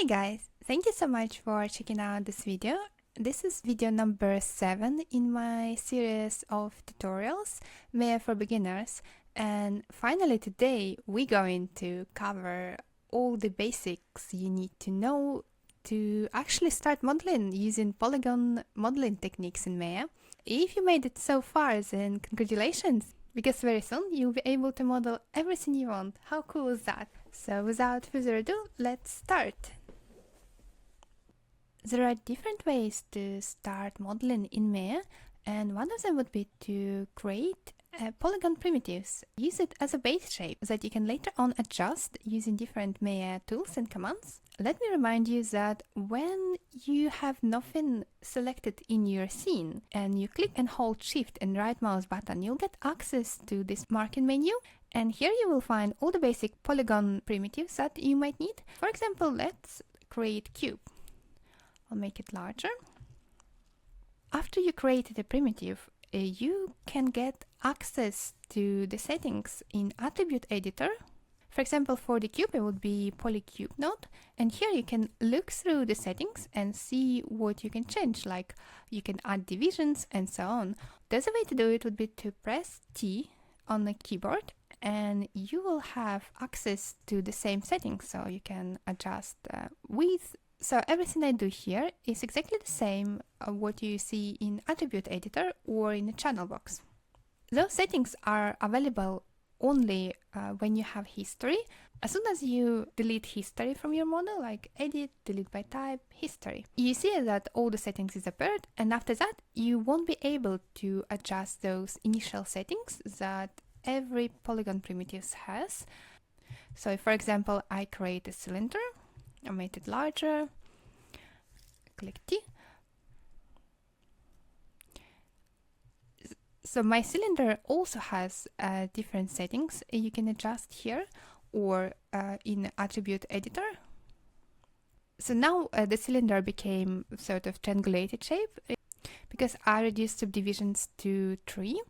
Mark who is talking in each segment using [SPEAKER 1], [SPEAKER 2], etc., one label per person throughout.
[SPEAKER 1] Hey guys, thank you so much for checking out this video. This is video number 7 in my series of tutorials made for beginners, and finally today we're going to cover all the basics you need to know to actually start modeling using polygon modeling techniques in Maya. If you made it so far, then congratulations, because very soon you'll be able to model everything you want. How cool is that? So without further ado, let's start. There are different ways to start modeling in Maya, and one of them would be to create polygon primitives. Use it as a base shape that you can later on adjust using different Maya tools and commands. Let me remind you that when you have nothing selected in your scene and you click and hold Shift and right mouse button, you'll get access to this marking menu, and here you will find all the basic polygon primitives that you might need. For example, let's create cube. I'll make it larger. After you created a primitive, you can get access to the settings in attribute editor. For example, for the cube it would be polycube node, and here you can look through the settings and see what you can change, like you can add divisions and so on. The other way to do it would be to press T on the keyboard and you will have access to the same settings, so you can adjust width. So everything I do here is exactly the same what you see in attribute editor or in the channel box. Those settings are available only when you have history. As soon as you delete history from your model, like edit, delete by type, history, you see that all the settings disappeared, and after that you won't be able to adjust those initial settings that every polygon primitive has. So if, for example, I create a cylinder, I made it larger, click T. So my cylinder also has different settings you can adjust here or in attribute editor. So now the cylinder became sort of triangulated shape because I reduced subdivisions to 3.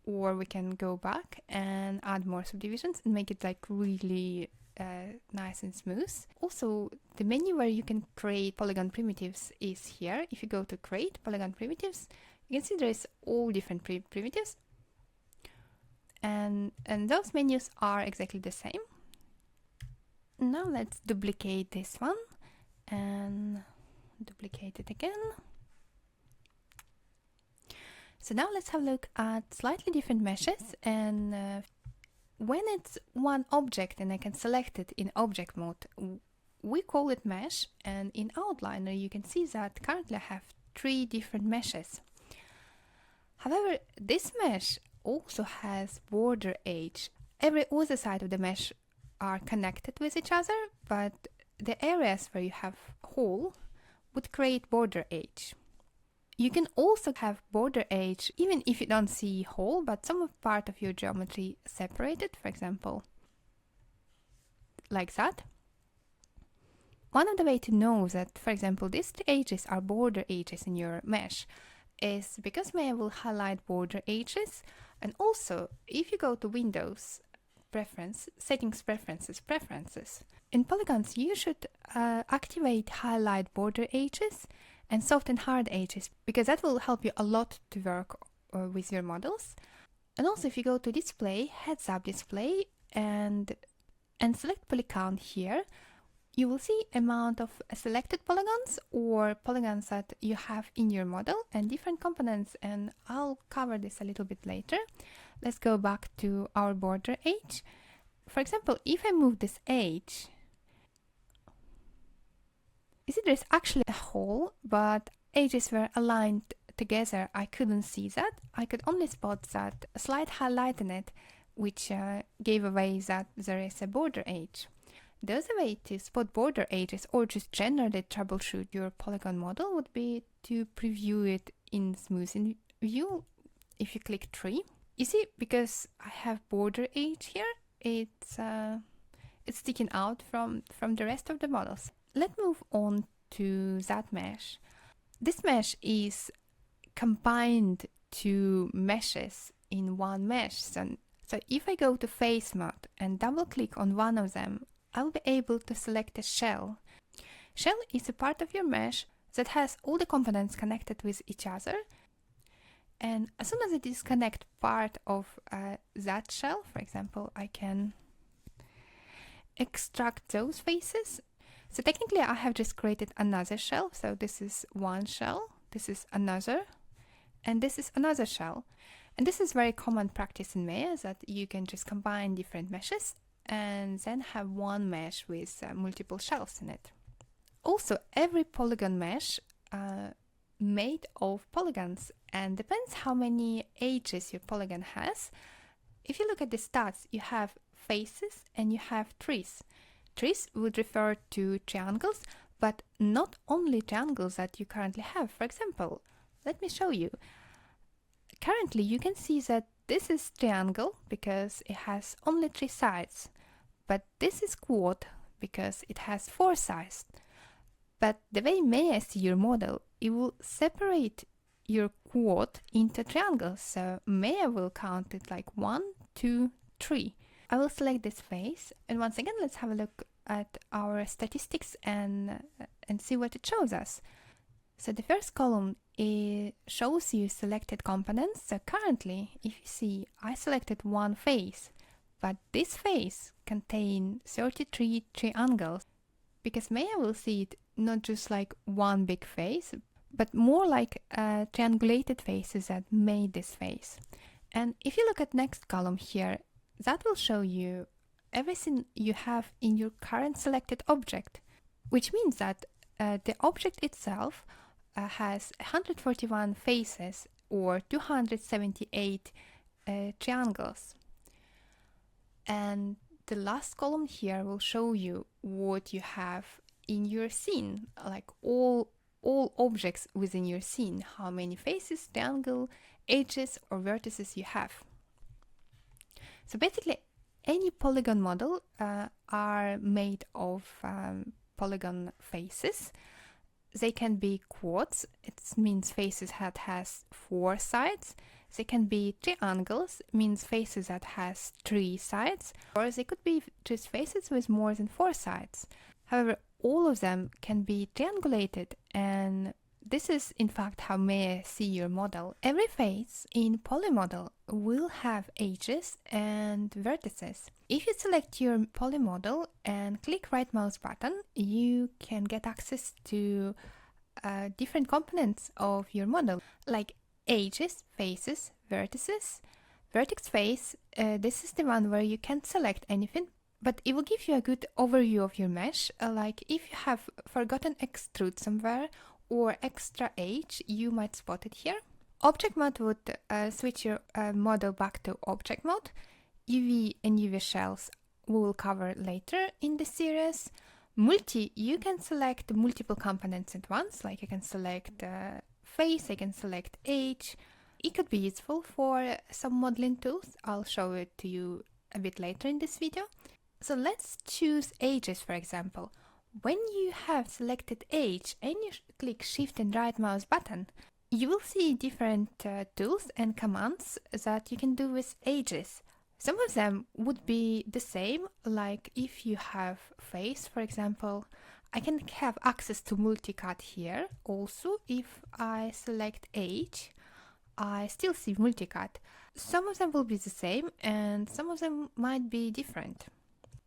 [SPEAKER 1] Or we can go back and add more subdivisions and make it like really nice and smooth. Also, the menu where you can create polygon primitives is here. If you go to create polygon primitives, you can see there is all different primitives, and those menus are exactly the same. Now let's duplicate this one and duplicate it again. So now let's have a look at slightly different meshes, and when it's one object and I can select it in object mode, we call it mesh, and in outliner you can see that currently I have 3 different meshes. However, this mesh also has border edge. Every other side of the mesh are connected with each other, but the areas where you have hole would create border edge. You can also have border edge even if you don't see hole, but some part of your geometry separated, for example, like that. One of the way to know that, for example, these 3 edges are border edges in your mesh is because Maya will highlight border edges, and also if you go to Windows, Preference, Settings, Preferences. In polygons you should activate highlight border edges and soft and hard edges, because that will help you a lot to work with your models. And also if you go to display, heads up display, and select poly count here, you will see amount of selected polygons or polygons that you have in your model and different components, and I'll cover this a little bit later. Let's go back to our border edge. For example, if I move this edge, you see there's actually a hole, but edges were aligned together. I couldn't see that. I could only spot that a slight highlight in it, which gave away that there is a border edge. The other way to spot border edges or just generally troubleshoot your polygon model would be to preview it in smoothing view. If you click 3, you see, because I have border edge here, it's sticking out from the rest of the models. Let's move on to that mesh. This mesh is combined 2 meshes in one mesh. So if I go to face mode and double click on one of them, I'll be able to select a shell. Shell is a part of your mesh that has all the components connected with each other. And as soon as I disconnect part of that shell, for example, I can extract those faces. So technically I have just created another shell. So this is one shell, this is another, and this is another shell. And this is very common practice in Maya, that you can just combine different meshes and then have one mesh with multiple shells in it. Also, every polygon mesh made of polygons, and depends how many edges your polygon has. If you look at the stats, you have faces and you have trees. Trees would refer to triangles, but not only triangles that you currently have. For example, let me show you. Currently, you can see that this is triangle because it has only 3 sides, but this is quad because it has 4 sides. But the way Maya see your model, it will separate your quad into triangles. So Maya will count it like 1, 2, 3. I will select this face, and once again, let's have a look at our statistics and see what it shows us. So the first column shows you selected components. So currently, if you see, I selected one face, but this face contains 33 triangles, because Maya will see it not just like one big face, but more like triangulated faces that made this face. And if you look at next column here, that will show you everything you have in your current selected object, which means that the object itself has 141 faces or 278 triangles. And the last column here will show you what you have in your scene, like all objects within your scene, how many faces, triangle, edges or vertices you have. So basically, any polygon model are made of polygon faces. They can be quads, it means faces that has 4 sides. They can be triangles, means faces that has 3 sides. Or they could be just faces with more than 4 sides. However, all of them can be triangulated, and this is in fact how Maya see your model. Every face in polymodel will have edges and vertices. If you select your polymodel and click right mouse button, you can get access to different components of your model, like edges, faces, vertices. Vertex face, this is the one where you can't select anything, but it will give you a good overview of your mesh. Like if you have forgotten extrude somewhere or extra edge, you might spot it here. Object mode would switch your model back to object mode. UV and UV shells we will cover later in the series. Multi, you can select multiple components at once, like you can select face, I can select edge. It could be useful for some modeling tools. I'll show it to you a bit later in this video. So let's choose edges, for example. When you have selected edge and you click shift and right mouse button, you will see different tools and commands that you can do with edges. Some of them would be the same, like if you have face, for example, I can have access to multicut here. Also, if I select edge, I still see multicut. Some of them will be the same and some of them might be different.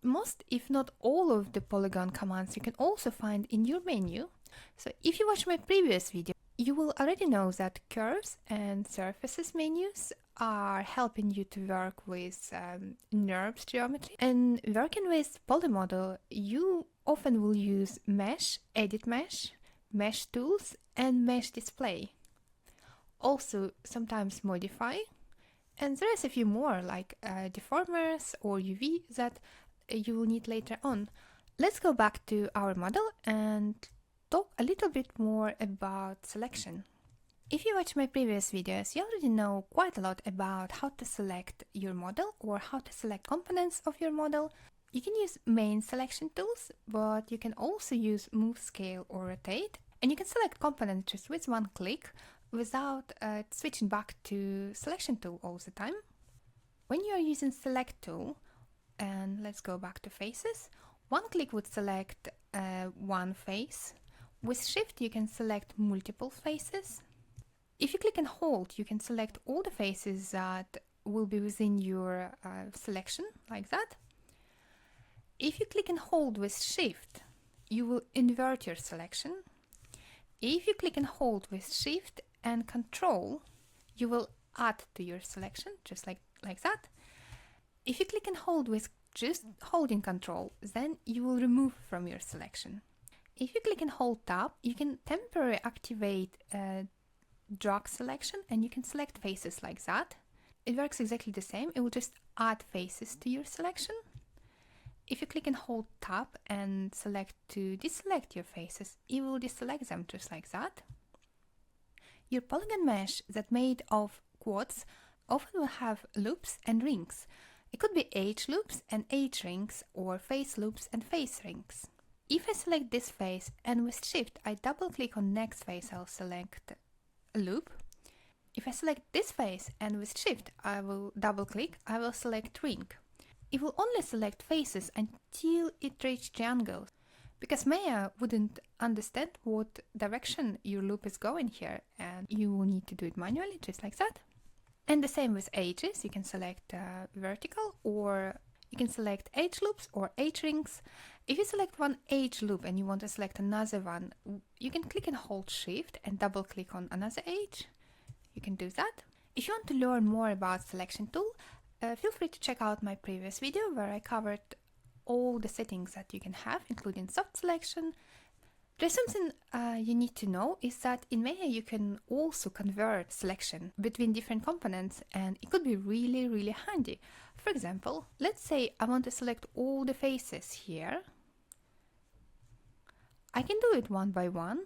[SPEAKER 1] Most, if not all of the polygon commands you can also find in your menu. So if you watch my previous video, you will already know that curves and surfaces menus are helping you to work with NURBS geometry. And working with polymodel, you often will use mesh, edit mesh, mesh tools, and mesh display. Also, sometimes modify. And there is a few more, like deformers or UV, that you will need later on. Let's go back to our model and talk a little bit more about selection. If you watch my previous videos, you already know quite a lot about how to select your model or how to select components of your model. You can use main selection tools, but you can also use move, scale or rotate. And you can select components just with one click without switching back to selection tool all the time. When you are using select tool, and let's go back to faces, one click would select one face. With Shift, you can select multiple faces. If you click and hold, you can select all the faces that will be within your selection, like that. If you click and hold with Shift, you will invert your selection. If you click and hold with Shift and Control, you will add to your selection, just like that. If you click and hold with just holding Control, then you will remove from your selection. If you click and hold Tab, you can temporarily activate drag selection and you can select faces like that. It works exactly the same. It will just add faces to your selection. If you click and hold Tab and select to deselect your faces, it will deselect them just like that. Your polygon mesh that's made of quads often will have loops and rings. It could be edge loops and edge rings, or face loops and face rings. If I select this face and with Shift I double click on next face, I'll select a loop. If I select this face and with Shift I will double click, I will select ring. It will only select faces until it reaches triangles, because Maya wouldn't understand what direction your loop is going here, and you will need to do it manually, just like that. And the same with edges. You can select vertical, or you can select edge loops or edge rings. If you select one edge loop and you want to select another one, you can click and hold Shift and double click on another edge. You can do that. If you want to learn more about selection tool, feel free to check out my previous video where I covered all the settings that you can have, including soft selection. There's something you need to know is that in Maya you can also convert selection between different components, and it could be really, really handy. For example, let's say I want to select all the faces here. I can do it one by one,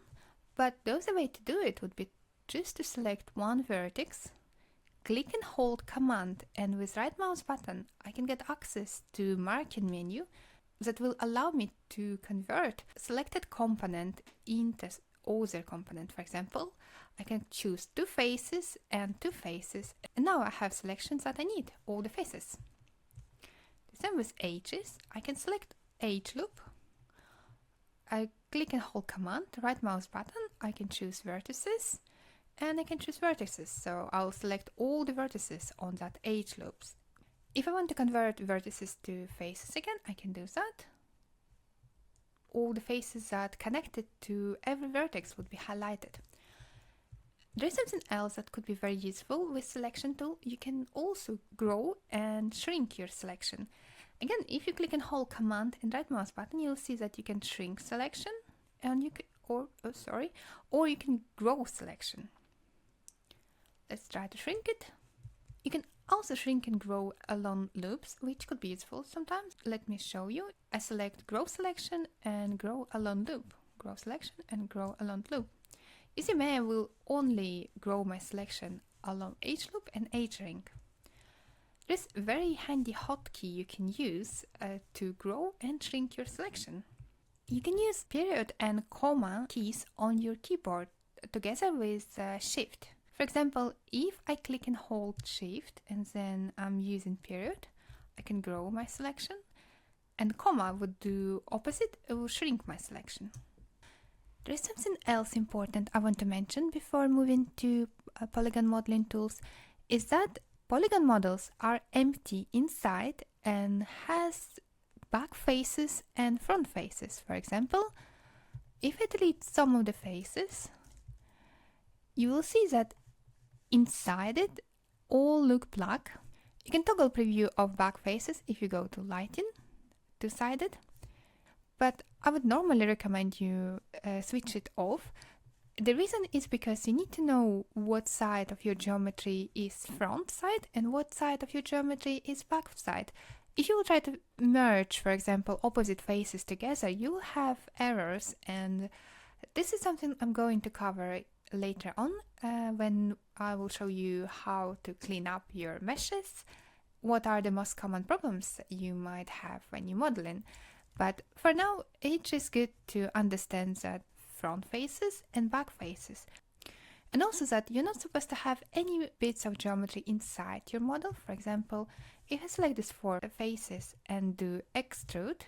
[SPEAKER 1] but the other way to do it would be just to select one vertex, click and hold Command, and with right mouse button I can get access to marking menu that will allow me to convert selected component into other component. For example, I can choose two faces and two faces, and now I have selections that I need, all the faces. The same with edges. I can select edge loop. I click and hold Command, right mouse button, I can choose vertices, and I can choose vertices, so I'll select all the vertices on that edge loops. If I want to convert vertices to faces again, I can do that. All the faces that connected to every vertex would be highlighted. There's something else that could be very useful with selection tool. You can also grow and shrink your selection. Again, if you click and hold Command and right mouse button, you'll see that you can shrink selection, and you can, or you can grow selection. Let's try to shrink it. You can also shrink and grow along loops, which could be useful sometimes. Let me show you. I select grow selection and grow along loop. Grow selection and grow along loop. You see, I will only grow my selection along edge loop and edge ring. There's a very handy hotkey you can use to grow and shrink your selection. You can use period and comma keys on your keyboard together with Shift. For example, if I click and hold Shift and then I'm using period, I can grow my selection, and comma would do opposite, it will shrink my selection. There is something else important I want to mention before moving to polygon modeling tools, is that polygon models are empty inside and has back faces and front faces. For example, if I delete some of the faces, you will see that inside it all look black. You can toggle preview of back faces if you go to lighting, two-sided, but I would normally recommend you switch it off. The reason is because you need to know what side of your geometry is front side and what side of your geometry is back side. If you will try to merge, for example, opposite faces together, you will have errors, and this is something I'm going to cover later on when I will show you how to clean up your meshes, what are the most common problems you might have when you're modeling. But for now, it's just good to understand that front faces and back faces. And also that you're not supposed to have any bits of geometry inside your model. For example, if I select these four faces and do extrude,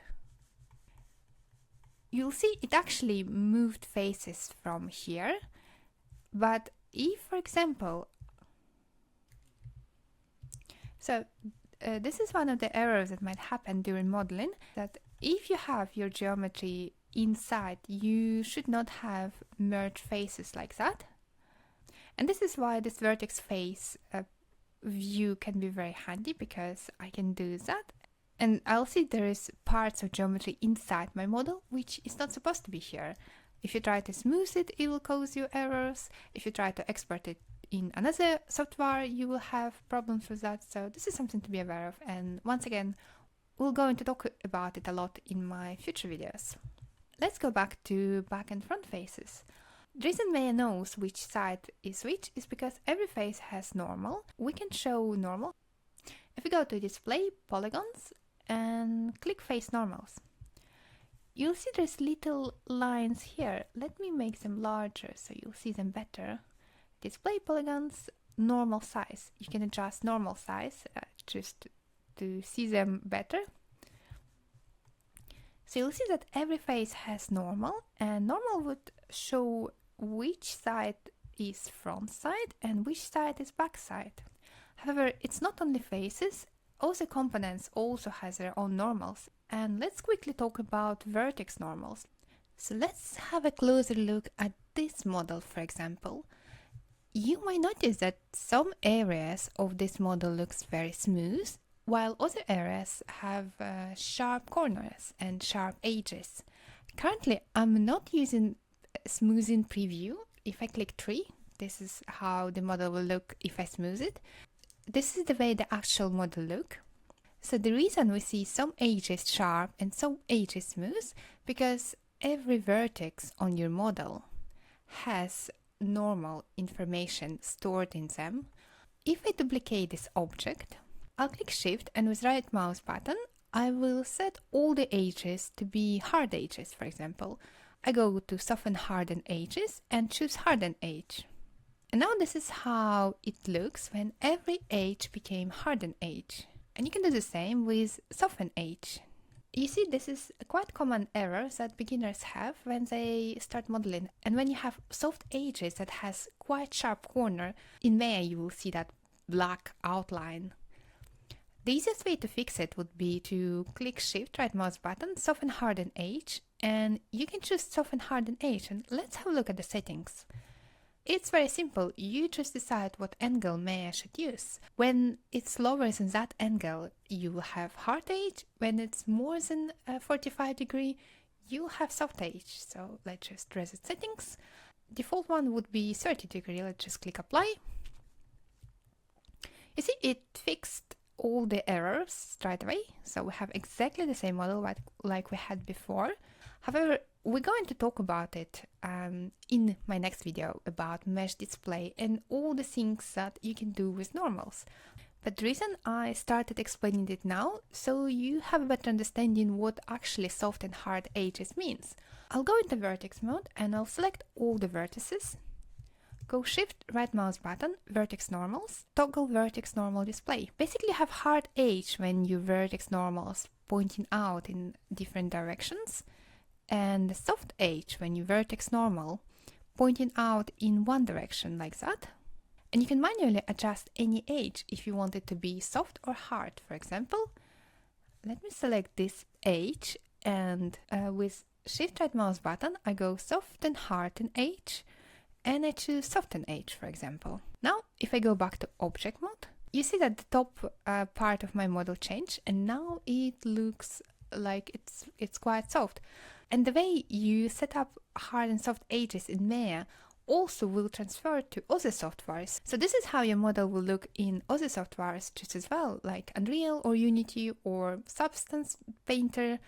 [SPEAKER 1] you'll see it actually moved faces from here. But if, for example, this is one of the errors that might happen during modeling, that if you have your geometry inside, you should not have merged faces like that. And this is why this vertex face view can be very handy, because I can do that. And I'll see there is parts of geometry inside my model, which is not supposed to be here. If you try to smooth it, it will cause you errors. If you try to export it in another software, you will have problems with that. So this is something to be aware of. And once again, we're going to talk about it a lot in my future videos. Let's go back to back and front faces. The reason Maya knows which side is which is because every face has normal. We can show normal. If we go to display polygons and click face normals, you'll see there's little lines here. Let me make them larger so you'll see them better. Display polygons, normal size. You can adjust normal size just to see them better. So you'll see that every face has normal, and normal would show which side is front side and which side is back side. However, it's not only faces, also components also has their own normals. And let's quickly talk about vertex normals. So let's have a closer look at this model, for example. You might notice that some areas of this model looks very smooth, while other areas have sharp corners and sharp edges. Currently, I'm not using smoothing preview. If I click 3, this is how the model will look if I smooth it. This is the way the actual model look. So the reason we see some edges sharp and some edges smooth, because every vertex on your model has normal information stored in them. If I duplicate this object, I'll click Shift, and with right mouse button, I will set all the edges to be hard edges, for example. I go to Soften Harden Edges and choose Harden Edge. And now this is how it looks when every edge became hardened edge. And you can do the same with Soften Edge. You see, this is a quite common error that beginners have when they start modeling. And when you have soft edges that has quite sharp corner, in Maya you will see that black outline. The easiest way to fix it would be to click Shift, right mouse button, Soften Harden Edge, and you can choose Soften Harden Edge. And let's have a look at the settings. It's very simple. You just decide what angle Maya should use. When it's lower than that angle, you will have hard edge. When it's more than 45 degrees, you'll have soft edge. So let's just reset settings. Default one would be 30 degrees. Let's just click Apply. You see, it fixed all the errors straight away. So we have exactly the same model like we had before. However, we're going to talk about it in my next video about mesh display and all the things that you can do with normals. But the reason I started explaining it now, so you have a better understanding what actually soft and hard edges means. I'll go into vertex mode and I'll select all the vertices. Go Shift, right mouse button, vertex normals, toggle vertex normal display. Basically you have hard edge when your vertex normals pointing out in different directions, and the soft edge when you vertex normal pointing out in one direction like that. And you can manually adjust any edge if you want it to be soft or hard. For example, let me select this edge, and with Shift right mouse button I go soft and harden edge, and I choose soften edge, for example. Now if I go back to object mode, you see that the top part of my model changed, and now it looks like it's quite soft. And the way you set up hard and soft edges in Maya also will transfer to other softwares. So this is how your model will look in other softwares just as well, like Unreal or Unity or Substance Painter.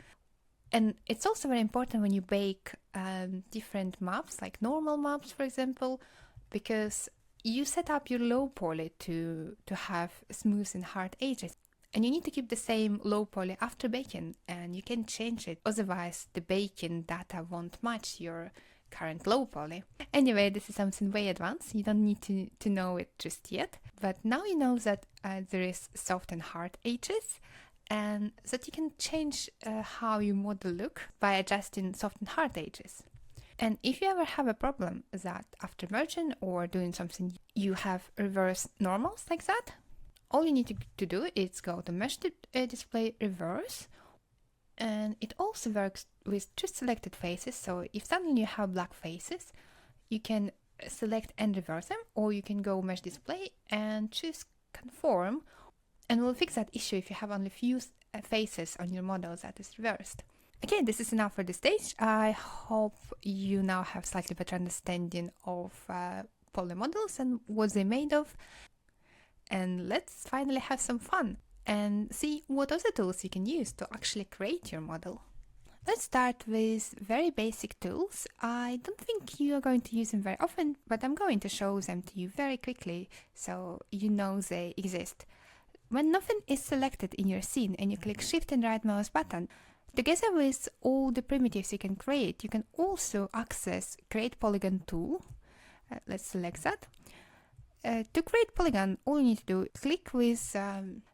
[SPEAKER 1] And it's also very important when you bake different maps, like normal maps, for example, because you set up your low poly to have smooth and hard edges. And you need to keep the same low poly after baking, and you can change it, otherwise the baking data won't match your current low poly. Anyway, this is something way advanced, you don't need to know it just yet, but now you know that there is soft and hard edges, and that you can change how your model look by adjusting soft and hard edges. And if you ever have a problem that after merging or doing something you have reverse normals like that, all you need to do is go to mesh display reverse, and it also works with just selected faces. So if suddenly you have black faces, you can select and reverse them, or you can go mesh display and choose conform, and we'll fix that issue if you have only few faces on your model that is reversed. Okay, this is enough for this stage. I hope you now have slightly better understanding of poly models and what they're made of. And let's finally have some fun and see what other tools you can use to actually create your model. Let's start with very basic tools. I don't think you are going to use them very often, but I'm going to show them to you very quickly so you know they exist. When nothing is selected in your scene and you click Shift and right mouse button, together with all the primitives you can create, you can also access Create Polygon tool. Let's select that. To create polygon, all you need to do is click with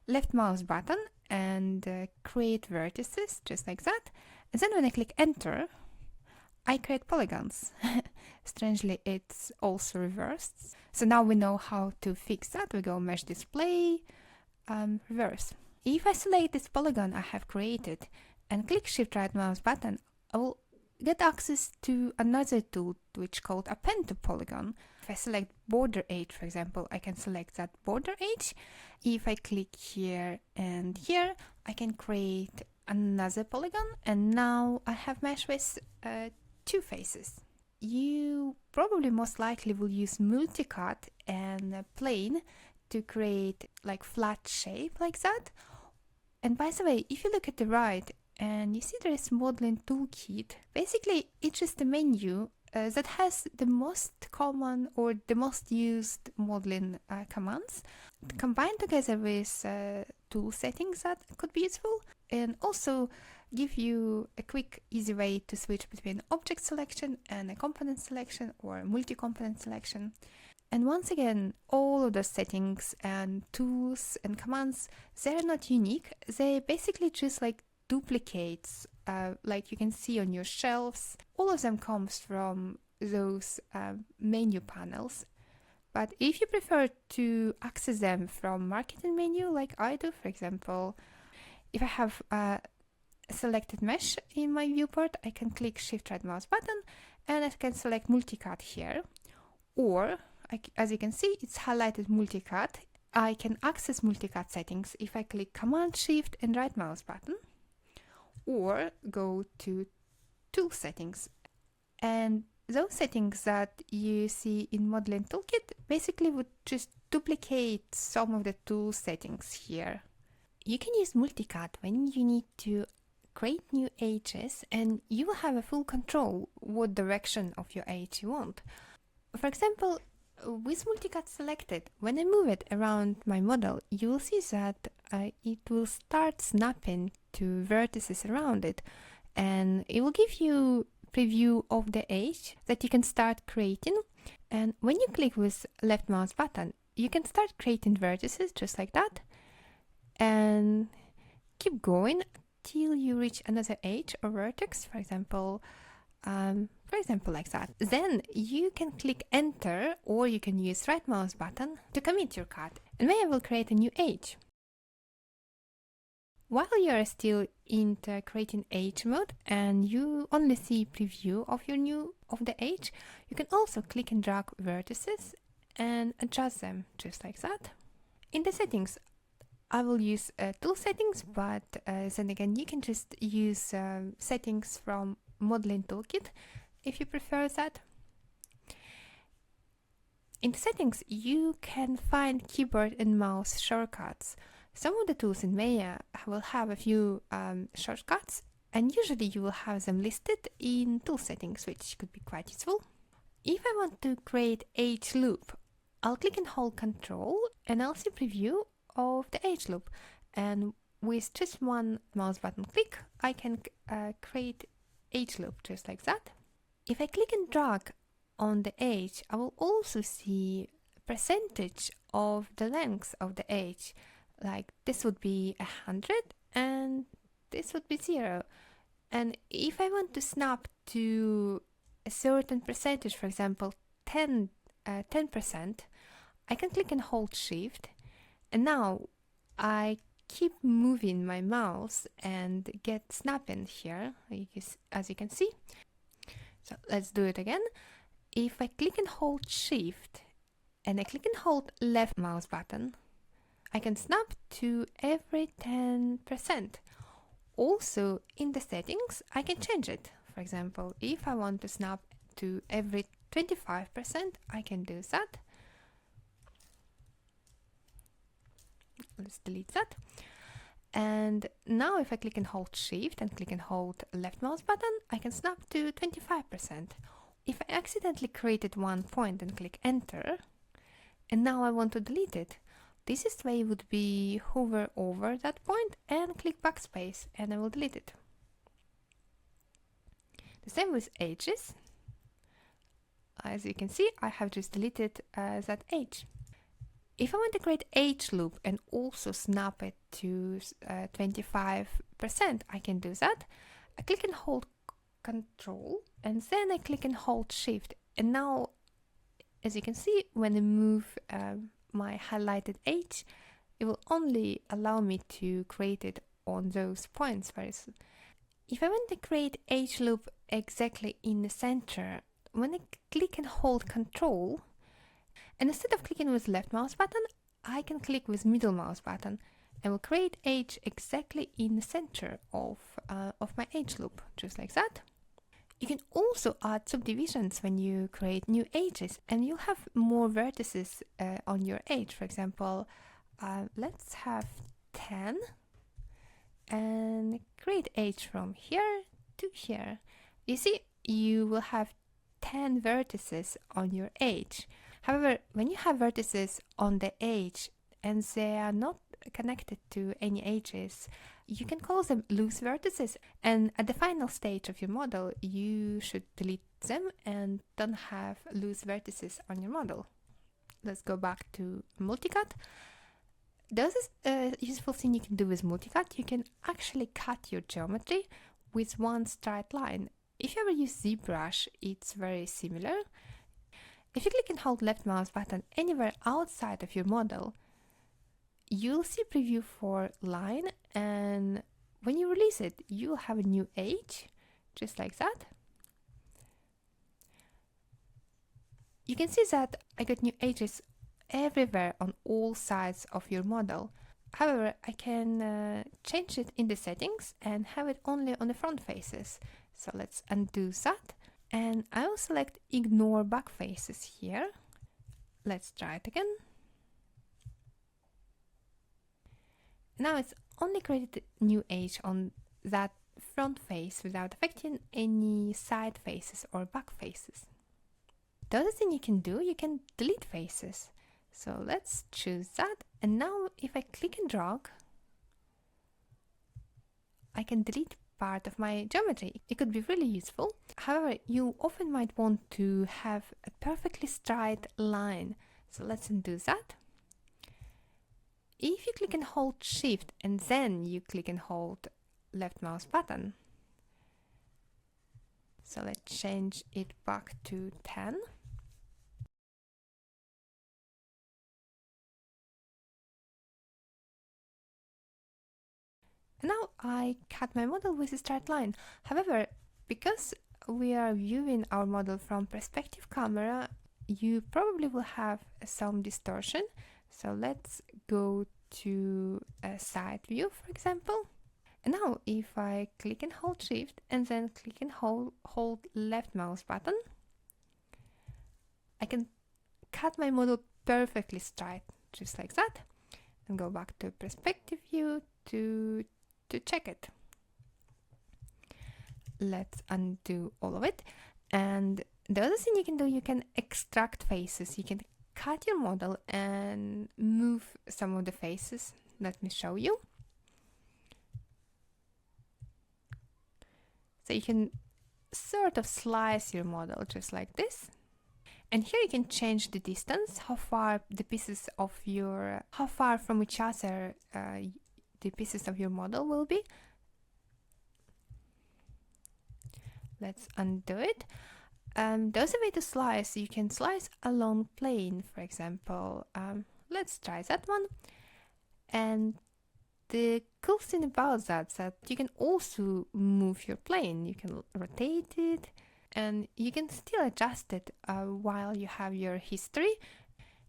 [SPEAKER 1] left mouse button and create vertices, just like that. And then when I click enter, I create polygons. Strangely, it's also reversed. So now we know how to fix that. We go mesh display, reverse. If I select this polygon I have created and click shift right mouse button, I will get access to another tool which called append to polygon. If I select border edge, for example, I can select that border edge. If I click here and here, I can create another polygon, and now I have mesh with two faces. You probably most likely will use multicut and plane to create like flat shape like that. And by the way, if you look at the right and you see there is modeling toolkit, basically it's just a menu that has the most common or the most used modeling commands combined together with tool settings that could be useful, and also give you a quick, easy way to switch between object selection and a component selection or multi-component selection. And once again, all of the settings and tools and commands, they're not unique. They basically just like duplicates, like you can see on your shelves. All of them comes from those menu panels. But if you prefer to access them from marketing menu, like I do, for example, if I have a selected mesh in my viewport, I can click shift right mouse button and I can select multicut here, or as you can see, it's highlighted multicut. I can access multicut settings if I click Command Shift and right mouse button, or go to tool settings. And those settings that you see in modeling toolkit basically would just duplicate some of the tool settings here. You can use multicut when you need to create new edges, and you will have a full control what direction of your edge you want. For example, with multicut selected, when I move it around my model, you will see that it will start snapping to vertices around it, and it will give you preview of the edge that you can start creating. And when you click with left mouse button, you can start creating vertices just like that, and keep going till you reach another edge or vertex, for example like that. Then you can click enter, or you can use right mouse button to commit your cut, and then I will create a new edge. While you are still in the creating edge mode and you only see preview of the edge, you can also click and drag vertices and adjust them just like that. In the settings, I will use tool settings, but then again you can just use settings from modeling toolkit if you prefer that. In the settings, you can find keyboard and mouse shortcuts. Some of the tools in Maya will have a few shortcuts, and usually you will have them listed in tool settings, which could be quite useful. If I want to create edge loop, I'll click and hold Control, and I'll see preview of the edge loop. And with just one mouse button click, I can create edge loop just like that. If I click and drag on the edge, I will also see percentage of the length of the edge. Like this would be 100, and this would be 0. And if I want to snap to a certain percentage, for example 10%, I can click and hold shift, and now I keep moving my mouse and get snapping here, as you can see. So let's do it again. If I click and hold shift and I click and hold left mouse button, I can snap to every 10%. Also in the settings I can change it. For example, if I want to snap to every 25%, I can do that. Let's delete that. And now if I click and hold shift and click and hold left mouse button, I can snap to 25%. If I accidentally created one point and click enter, and now I want to delete it, the easiest way would be hover over that point and click backspace, and I will delete it. The same with edges. As you can see, I have just deleted that edge. If I want to create edge loop and also snap it to 25%, I can do that. I click and hold Control, and then I click and hold Shift. And now, as you can see, when I move my highlighted edge, it will only allow me to create it on those points. If I want to create edge loop exactly in the center, when I click and hold Control, and instead of clicking with left mouse button, I can click with middle mouse button and will create edge exactly in the center of my edge loop, just like that. You can also add subdivisions when you create new edges, and you'll have more vertices on your edge. For example, let's have 10 and create edge from here to here. You see, you will have 10 vertices on your edge. However, when you have vertices on the edge and they are not connected to any edges, you can call them loose vertices, and at the final stage of your model you should delete them and don't have loose vertices on your model. Let's go back to multicut. There's a useful thing you can do with multicut. You can actually cut your geometry with one straight line. If you ever use ZBrush, it's very similar. If you click and hold left mouse button anywhere outside of your model, you'll see preview for line, and when you release it, you'll have a new edge, just like that. You can see that I got new edges everywhere on all sides of your model. However, I can change it in the settings and have it only on the front faces. So let's undo that. And I will select ignore back faces here. Let's try it again. Now it's only created a new edge on that front face without affecting any side faces or back faces. The other thing you can do, you can delete faces. So let's choose that. And now if I click and drag, I can delete part of my geometry. It could be really useful. However, you often might want to have a perfectly straight line. So let's undo that. If you click and hold Shift and then you click and hold left mouse button, so let's change it back to 10. And now I cut my model with a straight line. However, because we are viewing our model from perspective camera, you probably will have some distortion. So let's go to a side view, for example. And now if I click and hold Shift and then click and hold left mouse button, I can cut my model perfectly straight, just like that, and go back to perspective view to check it. Let's undo all of it. And the other thing you can do, you can extract faces. You can cut your model and move some of the faces. Let me show you. So you can sort of slice your model just like this. And here you can change the distance, how far the pieces of how far from each other the pieces of your model will be. Let's undo it. There's a way to slice. You can slice a long plane, for example. Let's try that one. And the cool thing about that is that you can also move your plane. You can rotate it, and you can still adjust it while you have your history.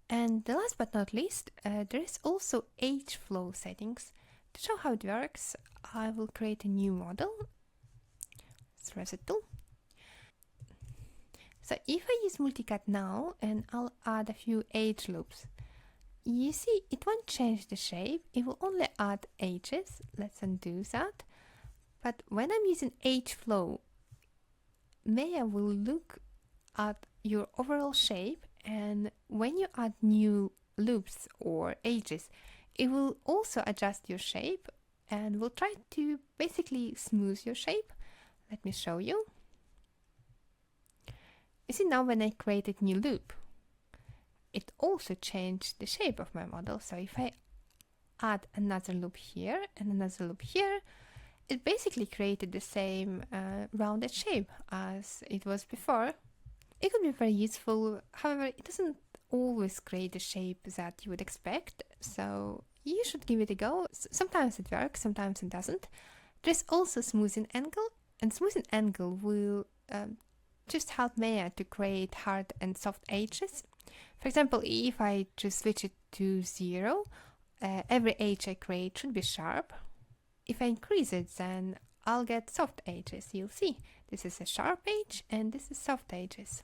[SPEAKER 1] And the last but not least, there is also edge flow settings. To show how it works, I will create a new model. Let's reset tool. So if I use multicut now and I'll add a few edge loops, you see it won't change the shape, it will only add edges. Let's undo that. But when I'm using edge flow, Maya will look at your overall shape, and when you add new loops or edges, it will also adjust your shape and will try to basically smooth your shape. Let me show you. You see now when I created new loop, it also changed the shape of my model. So if I add another loop here and another loop here, it basically created the same rounded shape as it was before. It could be very useful, however, it doesn't always create the shape that you would expect, so you should give it a go. Sometimes it works, sometimes it doesn't. There's also smoothing angle, and smoothing angle will just help Maya to create hard and soft edges. For example, if I just switch it to 0, every edge I create should be sharp. If I increase it, then I'll get soft edges. You'll see this is a sharp edge and this is soft edges.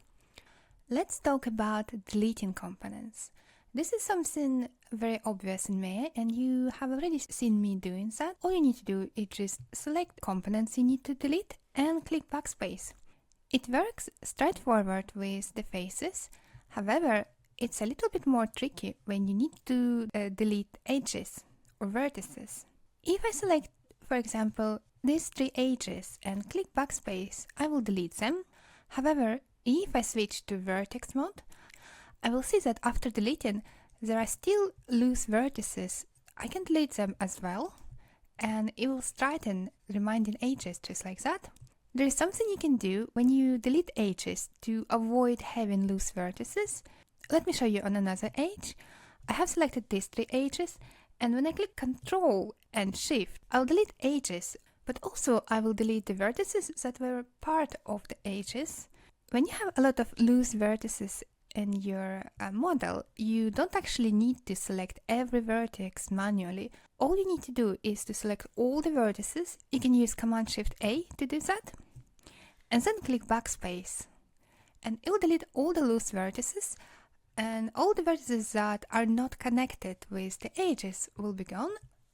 [SPEAKER 1] Let's talk about deleting components. This is something very obvious in Maya, and you have already seen me doing that. All you need to do is just select components you need to delete and click backspace. It works straightforward with the faces. However, it's a little bit more tricky when you need to delete edges or vertices. If I select, for example, these 3 edges and click backspace, I will delete them. However, if I switch to vertex mode, I will see that after deleting, there are still loose vertices. I can delete them as well, and it will straighten remaining edges just like that. There is something you can do when you delete edges to avoid having loose vertices. Let me show you on another edge. I have selected these 3 edges, and when I click Ctrl and Shift, I'll delete edges, but also I will delete the vertices that were part of the edges. When you have a lot of loose vertices in your model, you don't actually need to select every vertex manually. All you need to do is to select all the vertices. You can use Command-Shift-A to do that, and then click backspace, and it will delete all the loose vertices, and all the vertices that are not connected with the edges will be gone,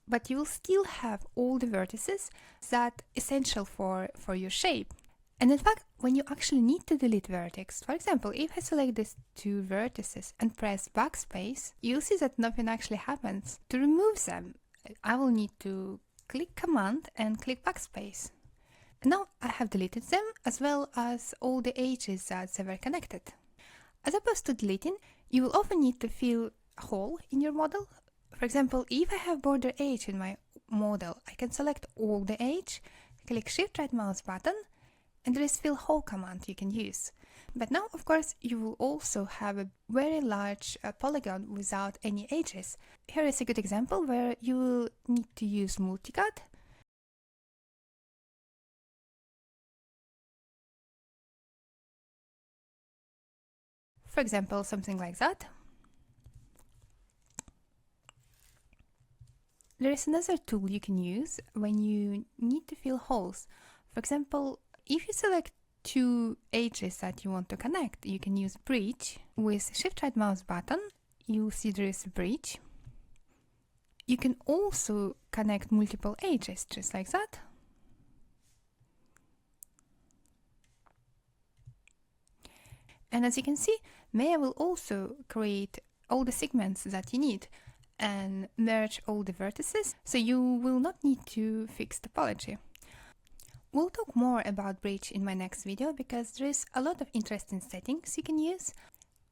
[SPEAKER 1] but you will still have all the vertices that are essential for your shape. And in fact, when you actually need to delete vertex, for example, if I select these 2 vertices and press backspace, you'll see that nothing actually happens. To remove them, I will need to click Command and click backspace. And now I have deleted them, as well as all the edges that they were connected. As opposed to deleting, you will often need to fill a hole in your model. For example, if I have border edge in my model, I can select all the edge, click Shift right mouse button, and there is fill hole command you can use. But now, of course, you will also have a very large polygon without any edges. Here is a good example where you will need to use multicut. For example, something like that. There is another tool you can use when you need to fill holes. For example, if you select 2 edges that you want to connect, you can use bridge. With Shift right mouse button, you'll see there is a bridge. You can also connect multiple edges, just like that. And as you can see, Maya will also create all the segments that you need and merge all the vertices, so you will not need to fix topology. We'll talk more about bridge in my next video because there is a lot of interesting settings you can use.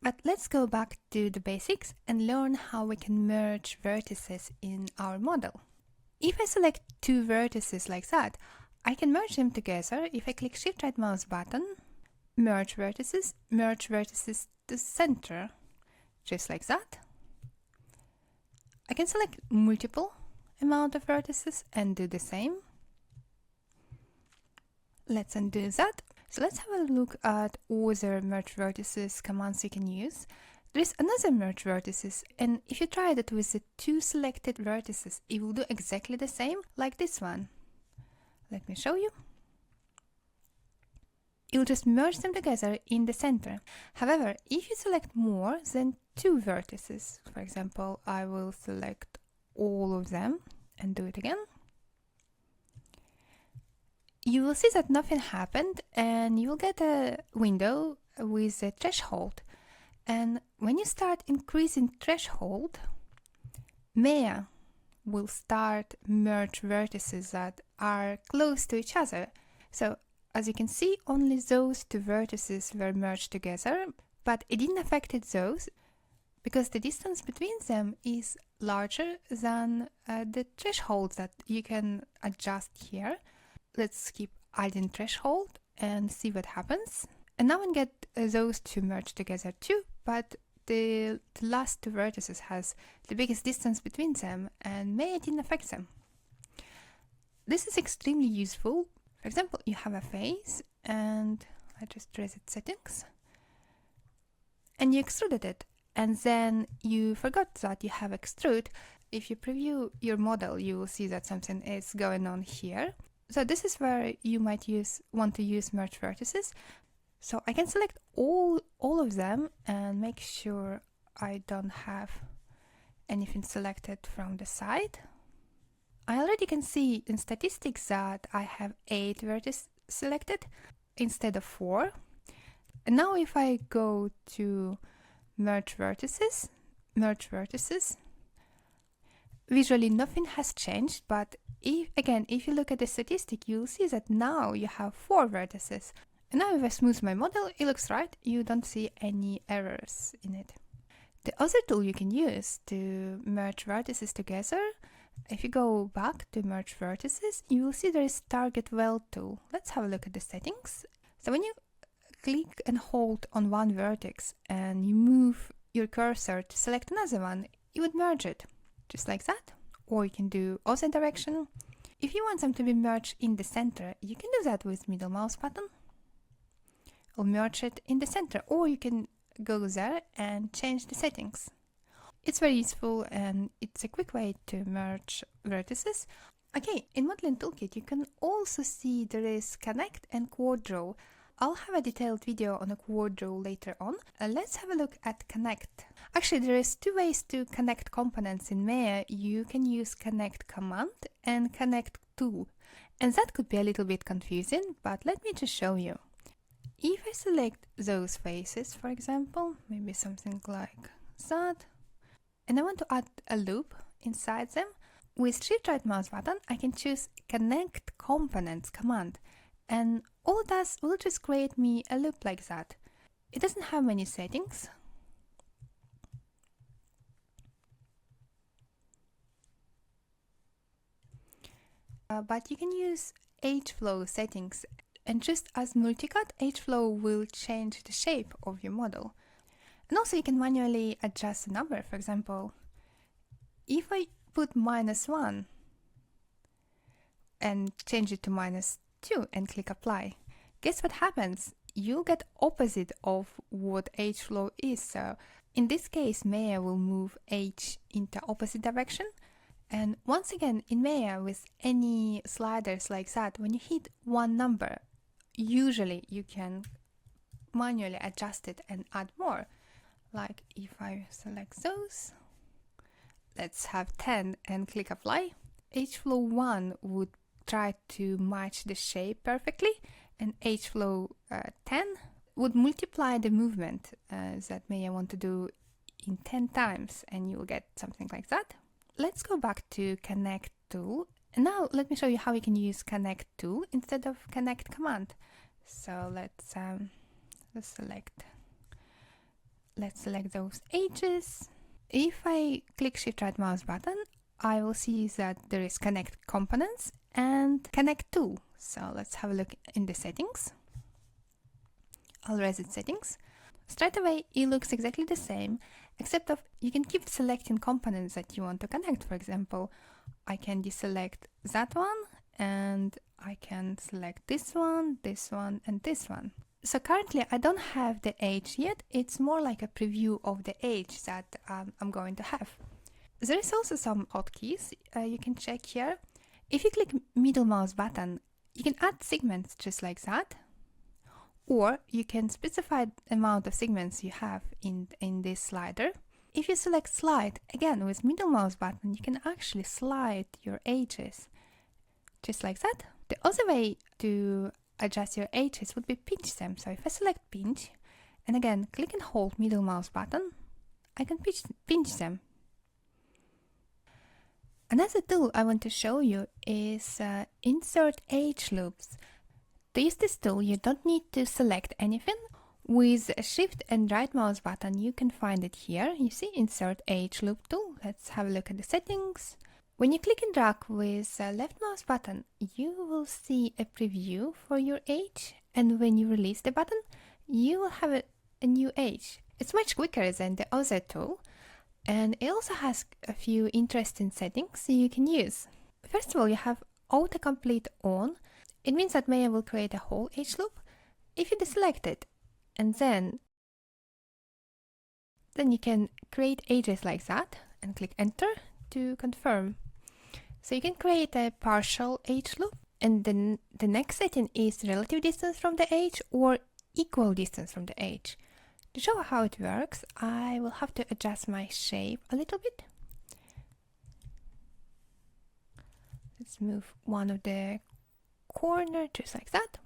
[SPEAKER 1] But let's go back to the basics and learn how we can merge vertices in our model. If I select two vertices like that, I can merge them together if I click Shift right mouse button, merge vertices to center, just like that. I can select multiple amount of vertices and do the same. Let's undo that. So let's have a look at other merge vertices commands you can use. There is another merge vertices, and if you try that with the two selected vertices, it will do exactly the same like this one. Let me show you. You'll just merge them together in the center. However, if you select more than two vertices, for example, I will select all of them and do it again, you will see that nothing happened and you will get a window with a threshold. And when you start increasing threshold, Maya will start merge vertices that are close to each other. So as you can see, only those two vertices were merged together, but it didn't affect those because the distance between them is larger than the threshold that you can adjust here. Let's keep adding threshold and see what happens. And now we get those two merged together too, but the last two vertices has the biggest distance between them and Maya didn't affect them. This is extremely useful. For example, you have a face and I just reset settings and you extruded it, and then you forgot that you have extrude. If you preview your model, you will see that something is going on here. So this is where you might want to use merge vertices. So I can select all of them and make sure I don't have anything selected from the side. I already can see in statistics that I have 8 vertices selected instead of 4. And now if I go to merge vertices, visually nothing has changed, but if you look at the statistic, you'll see that now you have 4 vertices. And now if I smooth my model, it looks right. You don't see any errors in it. The other tool you can use to merge vertices together, if you go back to merge vertices, you will see there is target weld tool. Let's have a look at the settings. So when you click and hold on one vertex and you move your cursor to select another one, you would merge it just like that. Or you can do other direction. If you want them to be merged in the center, you can do that with middle mouse button. Or merge it in the center, or you can go there and change the settings. It's very useful and it's a quick way to merge vertices. Okay, in Modeling Toolkit you can also see there is connect and quad draw. I'll have a detailed video on a quad draw later on. Let's have a look at connect. Actually, there is 2 ways to connect components in Maya. You can use connect command and connect tool. And that could be a little bit confusing, but let me just show you. If I select those faces, for example, maybe something like that, and I want to add a loop inside them, with Shift right mouse button, I can choose Connect Components command, and all it does will just create me a loop like that. It doesn't have many settings. But you can use H-flow settings. And just as multicut, H-flow will change the shape of your model. And also you can manually adjust the number. For example, if I put -1 and change it to -2 and click apply, guess what happens? You get opposite of what H-flow is. So in this case, Maya will move H into opposite direction. And once again, in Maya, with any sliders like that, when you hit one number, usually you can manually adjust it and add more. Like if I select those, let's have 10 and click apply, H-flow 1 would try to match the shape perfectly, and H-flow 10 would multiply the movement that Maya want to do in 10 times, and you will get something like that. Let's go back to connect tool. And now let me show you how you can use connect tool instead of connect command. So let's select those edges. If I click Shift right mouse button, I will see that there is connect components and connect tool. So let's have a look in the settings. I'll reset settings. Straight away it looks exactly the same, except of you can keep selecting components that you want to connect. For example, I can deselect that one and I can select this one, and this one. So currently I don't have the edge yet. It's more like a preview of the edge that I'm going to have. There is also some hotkeys you can check here. If you click middle mouse button, you can add segments just like that, or you can specify the amount of segments you have in this slider. If you select slide, again with middle mouse button, you can actually slide your edges just like that. The other way to adjust your edges would be pinch them. So if I select pinch, and again click and hold middle mouse button, I can pinch them. Another tool I want to show you is insert edge loops. To use this tool, you don't need to select anything. With shift and right mouse button, you can find it here. You see insert edge loop tool. Let's have a look at the settings. When you click and drag with left mouse button, you will see a preview for your edge, and when you release the button, you will have a new edge. It's much quicker than the other tool, and it also has a few interesting settings you can use. First of all, you have autocomplete on. It means that Maya will create a whole edge loop. If you deselect it, and then you can create edges like that, and click enter to confirm. So you can create a partial edge loop, and then the next setting is relative distance from the edge or equal distance from the edge. To show how it works, I will have to adjust my shape a little bit. Let's move one of the corner just like that.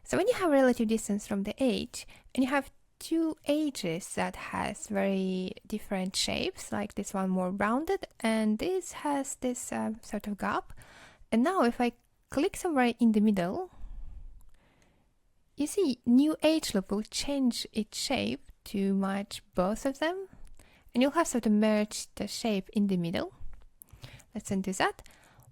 [SPEAKER 1] So when you have relative distance from the edge, and you have two edges that has very different shapes, like this one more rounded and this has this sort of gap, and now if I click somewhere in the middle, you see new edge loop will change its shape to match both of them, and you'll have sort of merged the shape in the middle. Let's undo that.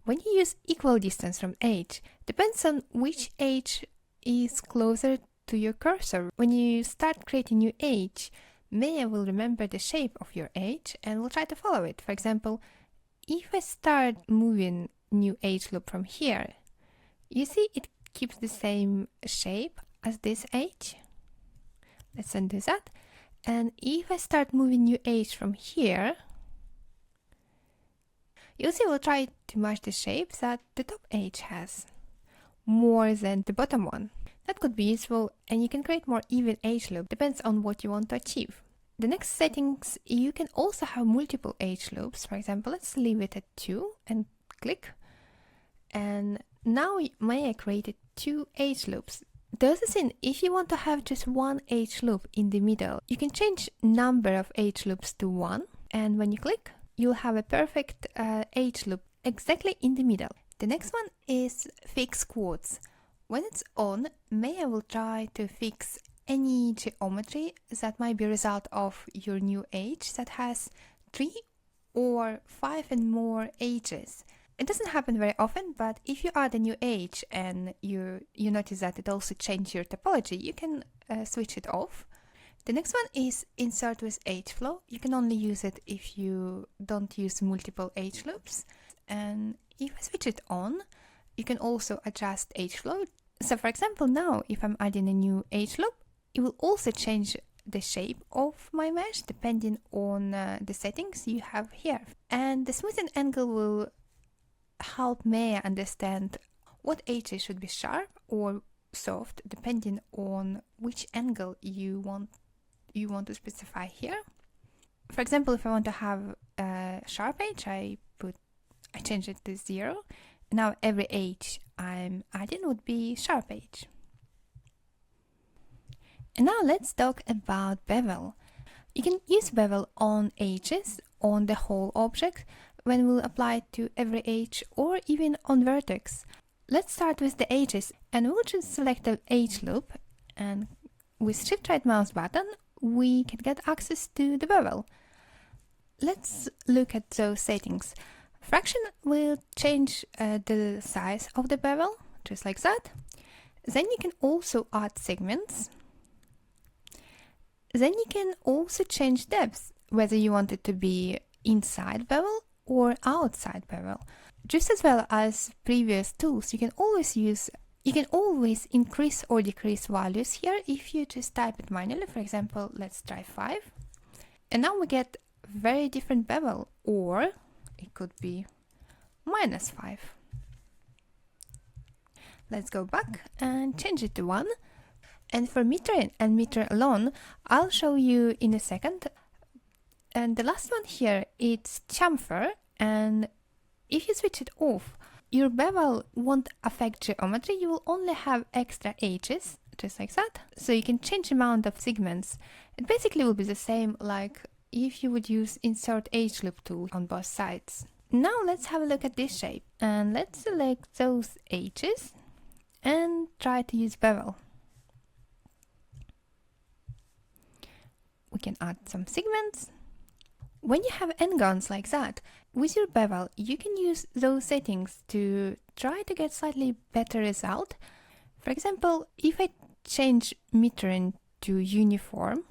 [SPEAKER 1] When you use equal distance from edge, depends on which edge is closer to your cursor. When you start creating new edge, Maya will remember the shape of your edge and will try to follow it. For example, if I start moving new edge loop from here, you see it keeps the same shape as this edge. Let's undo that. And if I start moving new edge from here, you'll see we'll try to match the shape that the top edge has more than the bottom one. That could be useful, and you can create more even edge loop, depends on what you want to achieve. The next settings, you can also have multiple edge loops. For example, let's leave it at 2 and click. And now Maya created 2 edge loops. The other thing, if you want to have just one edge loop in the middle, you can change number of edge loops to 1, and when you click, you'll have a perfect edge loop exactly in the middle. The next one is fix quads. When it's on, Maya will try to fix any geometry that might be a result of your new edge that has 3 or 5 and more edges. It doesn't happen very often, but if you add a new edge and you notice that it also changed your topology, you can switch it off. The next one is insert with edge flow. You can only use it if you don't use multiple edge loops. And if I switch it on, you can also adjust edge flow. So for example, now if I'm adding a new edge loop, it will also change the shape of my mesh depending on the settings you have here. And the smoothing angle will help Maya understand what edges should be sharp or soft depending on which angle you want to specify here. For example, if I want to have a sharp edge, I change it to 0. Now every edge I'm adding would be sharp edge. And now let's talk about bevel. You can use bevel on edges, on the whole object, when we'll apply it to every edge, or even on vertex. Let's start with the edges, and we'll just select the edge loop, and with shift right mouse button, we can get access to the bevel. Let's look at those settings. Fraction will change the size of the bevel, just like that. Then you can also add segments. Then you can also change depth, whether you want it to be inside bevel or outside bevel. Just as well as previous tools, you can always increase or decrease values here if you just type it manually. For example, let's try 5. And now we get very different bevel, or it could be -5. Let's go back and change it to 1. And for meter in and meter alone, I'll show you in a second. And the last one here, it's chamfer, and if you switch it off, your bevel won't affect geometry. You will only have extra edges, just like that. So you can change the amount of segments. It basically will be the same like if you would use insert edge loop tool on both sides. Now let's have a look at this shape, and let's select those edges and try to use bevel. We can add some segments. When you have n-gons like that, with your bevel, you can use those settings to try to get slightly better result. For example, if I change metering to uniform,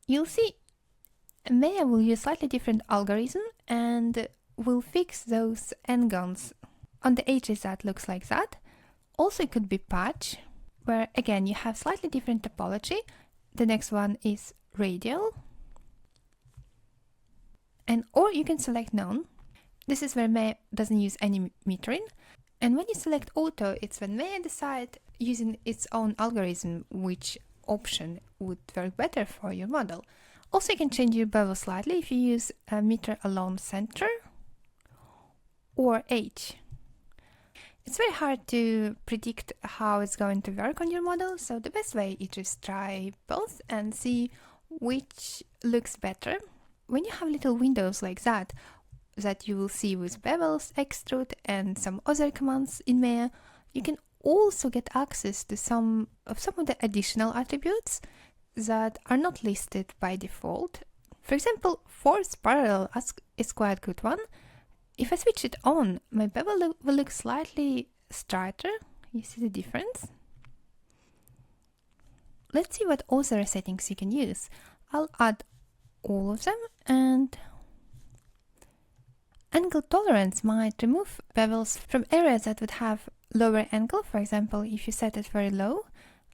[SPEAKER 1] you'll see Maya will use slightly different algorithm and will fix those n-gons on the edges that looks like that. Also, it could be patch, where again you have slightly different topology. The next one is radial. And or you can select none. This is where Maya doesn't use any metering. And when you select auto, it's when Maya decides using its own algorithm which option would work better for your model. Also, you can change your bevel slightly if you use a meter alone center or edge. It's very hard to predict how it's going to work on your model, so the best way is just try both and see which looks better. When you have little windows like that you will see with bevels, extrude and some other commands in Maya, you can also get access to some of the additional attributes that are not listed by default. For example, force parallel is quite a good one. If I switch it on, my bevel will look slightly straighter. You see the difference? Let's see what other settings you can use. I'll add all of them, and angle tolerance might remove bevels from areas that would have lower angle. For example, if you set it very low,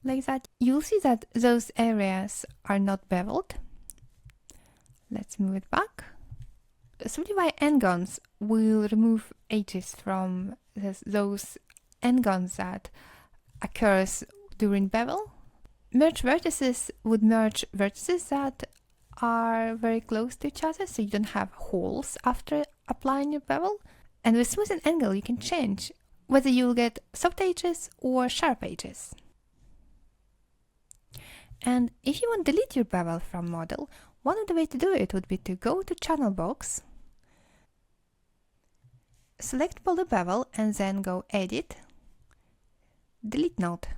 [SPEAKER 1] like that, you'll see that those areas are not beveled. Let's move it back. Simplify n-gons will remove edges from those n-gons that occurs during bevel. Merge vertices would merge vertices that are very close to each other, so you don't have holes after applying your bevel. And with smooth and angle, you can change whether you'll get soft edges or sharp edges. And if you want to delete your bevel from model, one of the ways to do it would be to go to channel box, select poly bevel, and then go edit, delete node.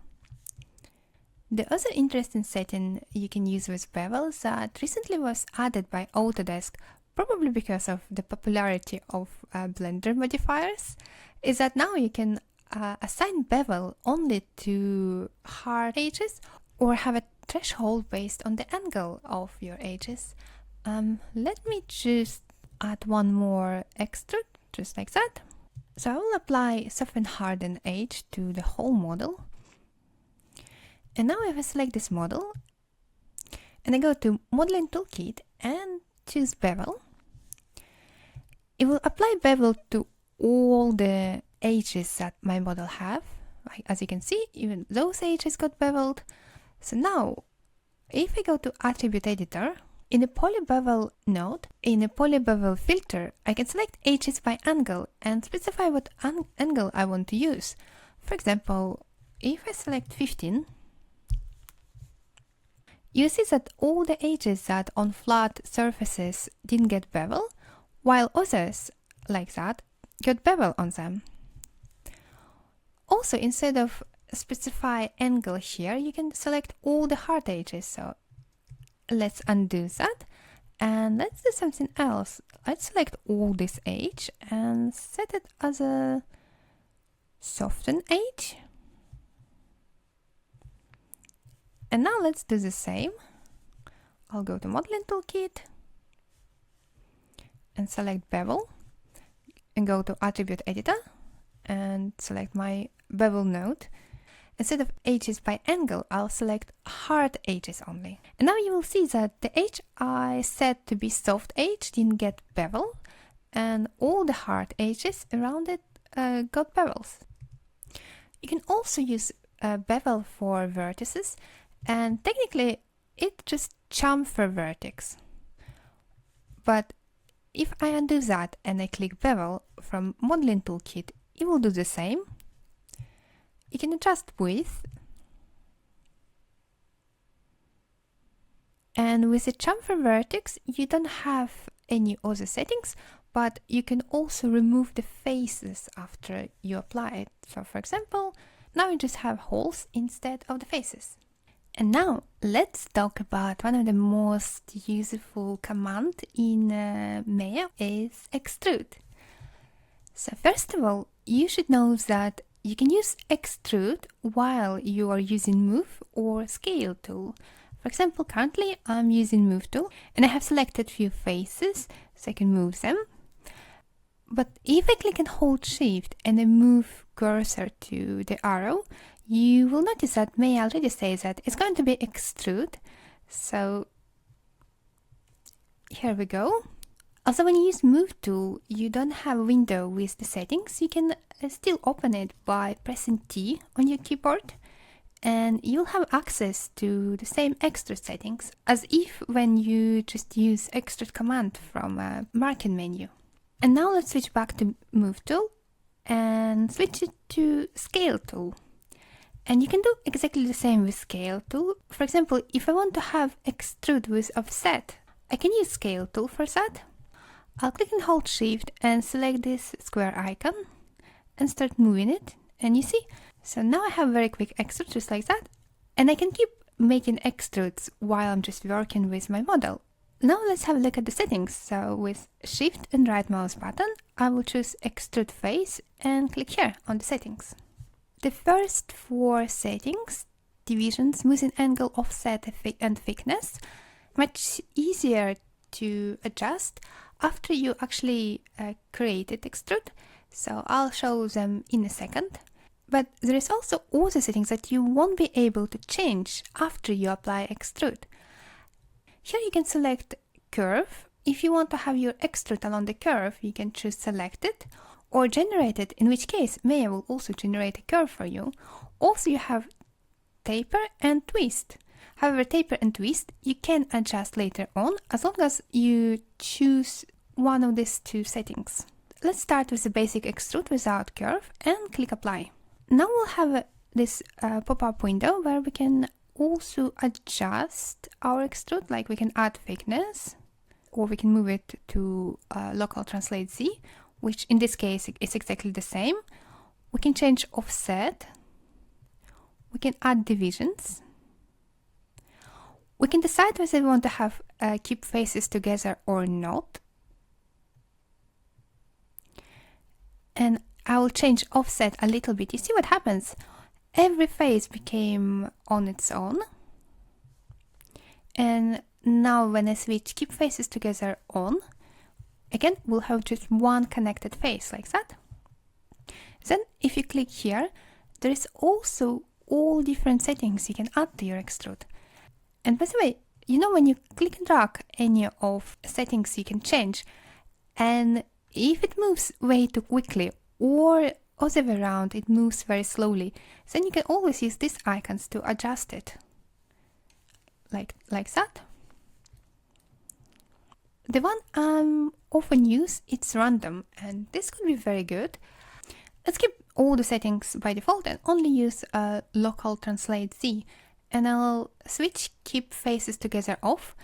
[SPEAKER 1] The other interesting setting you can use with bevel that recently was added by Autodesk, probably because of the popularity of Blender modifiers, is that now you can assign bevel only to hard edges or have a threshold based on the angle of your edges. Let me just add one more extrude, just like that. So I will apply soften harden edge to the whole model. And now if I select this model and I go to modeling toolkit and choose bevel, it will apply bevel to all the edges that my model have. As you can see, even those edges got beveled. So now, if I go to attribute editor, in the poly bevel node, in the poly bevel filter, I can select edges by angle and specify what angle I want to use. For example, if I select 15, you see that all the edges that on flat surfaces didn't get bevel, while others, like that, got bevel on them. Also, instead of specify angle here, you can select all the hard edges. So let's undo that And let's do something else. Let's select all this edge and set it as a soften edge. And now let's do the same. I'll go to Modeling Toolkit and select Bevel and go to Attribute Editor and select my bevel node. Instead of edges by angle, I'll select hard edges only. And now you will see that the edge I set to be soft edge didn't get bevel, and all the hard edges around it got bevels. You can also use bevel for vertices, and technically it just chamfer vertex. But if I undo that and I click bevel from Modeling Toolkit, it will do the same. You can adjust width, and with the chamfer vertex you don't have any other settings, but you can also remove the faces after you apply it. So for example, now you just have holes instead of the faces. And now let's talk about one of the most useful commands in Maya is extrude. So first of all, you should know that you can use extrude while you are using move or scale tool. For example, currently I'm using move tool and I have selected few faces so I can move them. But if I click and hold shift and I move cursor to the arrow, you will notice that May already says that it's going to be extrude. So here we go. Also, when you use Move tool, you don't have a window with the settings. You can still open it by pressing T on your keyboard, and you'll have access to the same extrude settings as if when you just use extrude command from a marking menu. And now let's switch back to Move tool and switch it to Scale tool. And you can do exactly the same with Scale tool. For example, if I want to have extrude with offset, I can use Scale tool for that. I'll click and hold shift and select this square icon and start moving it, and you see, so now I have very quick extrude just like that, and I can keep making extrudes while I'm just working with my model. Now let's have a look at the settings. So with shift and right mouse button, I will choose extrude face and click here on the settings. The first four settings, division, smoothing angle, offset and thickness, much easier to adjust after you actually created extrude, so I'll show them in a second. But there is also other settings that you won't be able to change after you apply extrude. Here you can select curve. If you want to have your extrude along the curve, you can choose select it or generate it, in which case Maya will also generate a curve for you. Also you have taper and twist. However, taper and twist you can adjust later on as long as you choose one of these two settings. Let's start with the basic extrude without curve and click apply. Now we'll have this pop-up window where we can also adjust our extrude, like we can add thickness or we can move it to local translate Z, which in this case is exactly the same. We can change offset, we can add divisions. We can decide whether we want to have keep faces together or not. And I will change offset a little bit. You see what happens? Every face became on its own. And now when I switch keep faces together on, again, we'll have just one connected face like that. Then if you click here, there is also all different settings you can add to your extrude. And by the way, you know when you click and drag any of settings you can change, and if it moves way too quickly or other way around, it moves very slowly, then you can always use these icons to adjust it. Like that. The one I often use, it's random, and this could be very good. Let's keep all the settings by default and only use local translate Z. And I'll switch keep faces together off,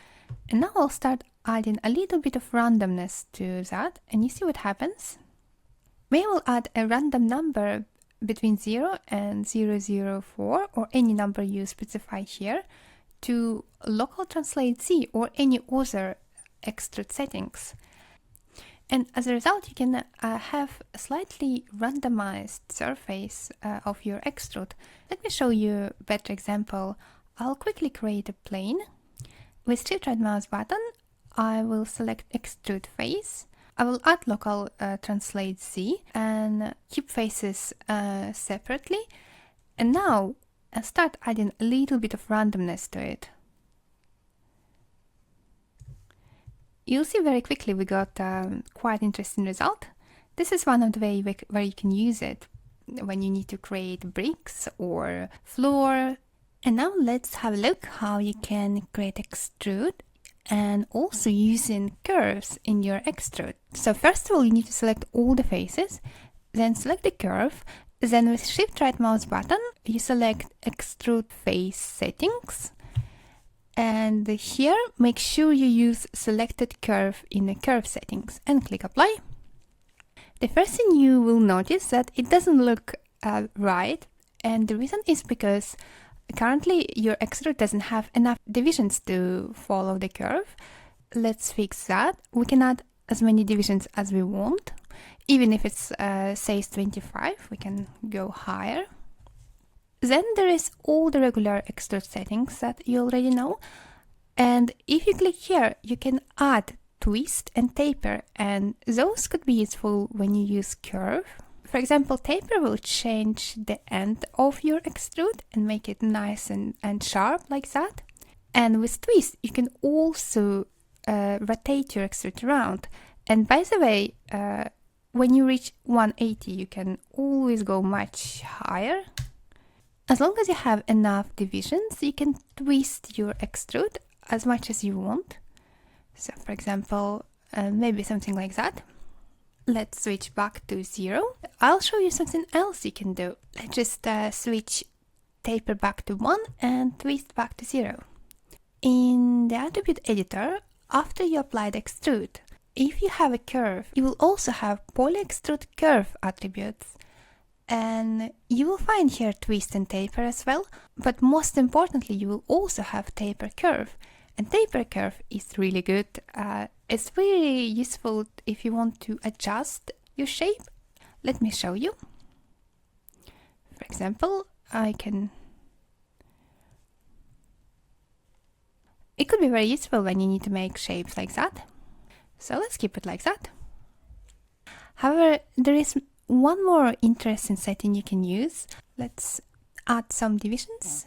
[SPEAKER 1] and now I'll start adding a little bit of randomness to that, and you see what happens. We will add a random number between 0 and 004 or any number you specify here to local translate Z or any other extrude settings. And as a result, you can have a slightly randomized surface of your extrude. Let me show you a better example. I'll quickly create a plane. With shift right mouse button, I will select extrude face. I will add local translate Z and keep faces separately. And now start adding a little bit of randomness to it. You'll see very quickly we got a quite interesting result. This is one of the ways where you can use it when you need to create bricks or floor. And now let's have a look how you can create extrude and also using curves in your extrude. So first of all, you need to select all the faces, then select the curve. Then with shift right mouse button, you select extrude face settings. And here, make sure you use selected curve in the curve settings and click apply. The first thing you will notice that it doesn't look right. And the reason is because currently your extrude doesn't have enough divisions to follow the curve. Let's fix that. We can add as many divisions as we want. Even if it's says 25, we can go higher. Then there is all the regular extrude settings that you already know. And if you click here, you can add twist and taper, and those could be useful when you use curve. For example, taper will change the end of your extrude and make it nice and sharp like that. And with twist, you can also rotate your extrude around. And by the way, when you reach 180, you can always go much higher. As long as you have enough divisions, you can twist your extrude as much as you want. So for example, maybe something like that. Let's switch back to 0. I'll show you something else you can do. Let's just switch taper back to 1 and twist back to 0. In the attribute editor, after you apply the extrude, if you have a curve, you will also have poly extrude curve attributes. And you will find here twist and taper as well, but most importantly, you will also have taper curve. And taper curve is really good. It's very useful if you want to adjust your shape. Let me show you. For example, it could be very useful when you need to make shapes like that. So let's keep it like that. However, there is one more interesting setting you can use. Let's add some divisions.